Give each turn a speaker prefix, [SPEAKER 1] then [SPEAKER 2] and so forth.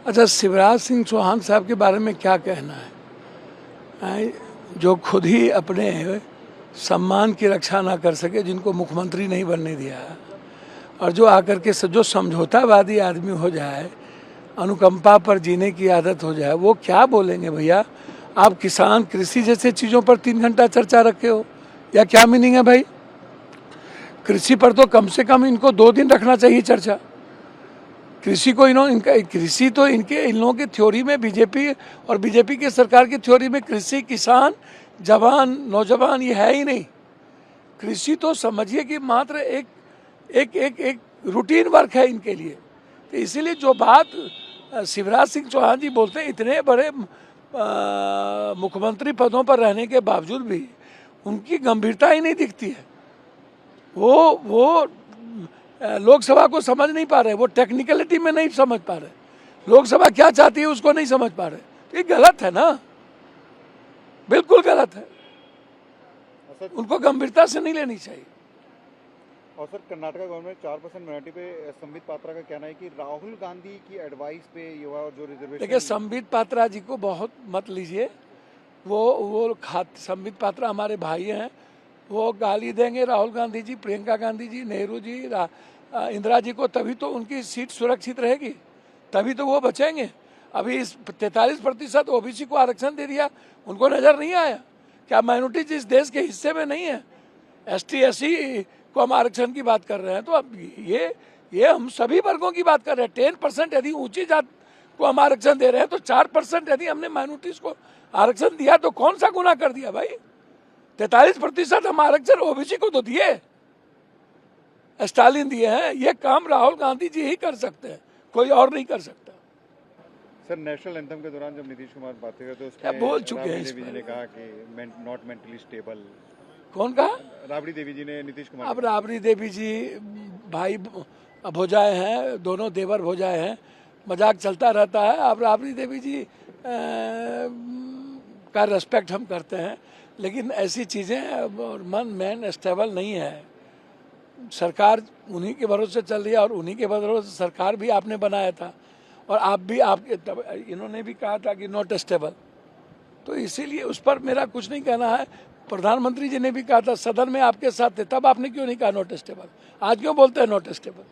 [SPEAKER 1] अच्छा, शिवराज सिंह चौहान साहब के बारे में क्या कहना है? जो खुद ही अपने सम्मान की रक्षा ना कर सके, जिनको मुख्यमंत्री नहीं बनने दिया, और जो आकर के जो समझौतावादी आदमी हो जाए, अनुकंपा पर जीने की आदत हो जाए, वो क्या बोलेंगे भैया? आप किसान कृषि जैसे चीज़ों पर 3 घंटा चर्चा रखे हो, या क्या मीनिंग है भाई? कृषि पर तो कम से कम इनको 2 दिन रखना चाहिए चर्चा। कृषि को कृषि तो इन लोगों की थ्योरी में, बीजेपी और बीजेपी की सरकार की थ्योरी में कृषि, किसान, जवान, नौजवान ये है ही नहीं। कृषि तो समझिए कि मात्र एक रूटीन वर्क है इनके लिए। तो इसीलिए जो बात शिवराज सिंह चौहान जी बोलते हैं, इतने बड़े मुख्यमंत्री पदों पर रहने के बावजूद भी उनकी गंभीरता ही नहीं दिखती है। वो लोकसभा को समझ नहीं पा रहे, वो टेक्निकलिटी में नहीं समझ पा रहे, लोकसभा क्या चाहती है उसको नहीं समझ पा रहे। तो ये गलत है ना, बिल्कुल गलत है। उनको गंभीरता से नहीं लेनी चाहिए।
[SPEAKER 2] और सर, कर्नाटक गवर्नमेंट 4% माइनॉरिटी पे संबित पात्रा का कहना है कि राहुल गांधी की एडवाइस पे युवा और जो रिजर्वेशन।
[SPEAKER 1] देखिए, संबित पात्रा जी को बहुत मत लीजिए। वो संबित पात्रा हमारे भाई हैं, वो गाली देंगे राहुल गांधी जी, प्रियंका गांधी जी, नेहरू जी, इंदिरा जी को, तभी तो उनकी सीट सुरक्षित रहेगी, तभी तो वो बचेंगे। अभी इस 43% ओबीसी को आरक्षण दे दिया, उनको नजर नहीं आया क्या माइनॉरिटी जिस देश के हिस्से में नहीं है? एसटी एससी को हम आरक्षण की बात कर रहे हैं, तो अब ये हम सभी वर्गों की बात कर रहे हैं। 10% यदि ऊंची जात को हम आरक्षण दे रहे हैं, तो 4% यदि हमने माइनॉरिटीज को आरक्षण दिया तो कौन सा गुनाह कर दिया भाई? 43% हम आरक्षण ओबीसी को तो दिए, स्टालिन दिए हैं। ये काम राहुल गांधी जी ही कर सकते हैं, कोई और नहीं कर सकता।
[SPEAKER 2] सर, नेशनल एंथम के दौरान जब नीतीश कुमार बात कर रहे थे,
[SPEAKER 1] उसमें बोल चुके हैं,
[SPEAKER 2] देवी जी ने कहा कि नॉट मेंटली स्टेबल।
[SPEAKER 1] कौन कहा?
[SPEAKER 2] राबड़ी देवी जी ने नीतीश कुमार।
[SPEAKER 1] अब राबड़ी देवी जी भाई भोजाए हैं, दोनों देवर भोजाए हैं, मजाक चलता रहता है। अब राबड़ी देवी जी का रेस्पेक्ट हम करते हैं, लेकिन ऐसी चीज़ें मैन स्टेबल नहीं है। सरकार उन्हीं के भरोसे चल रही है, और उन्हीं के भरोसे सरकार भी आपने बनाया था, और आप भी, इन्होंने भी कहा था कि नॉट स्टेबल। तो इसीलिए उस पर मेरा कुछ नहीं कहना है। प्रधानमंत्री जी ने भी कहा था, सदन में आपके साथ थे, तब आपने क्यों नहीं कहा नॉट स्टेबल? आज क्यों बोलते हैं नॉट स्टेबल?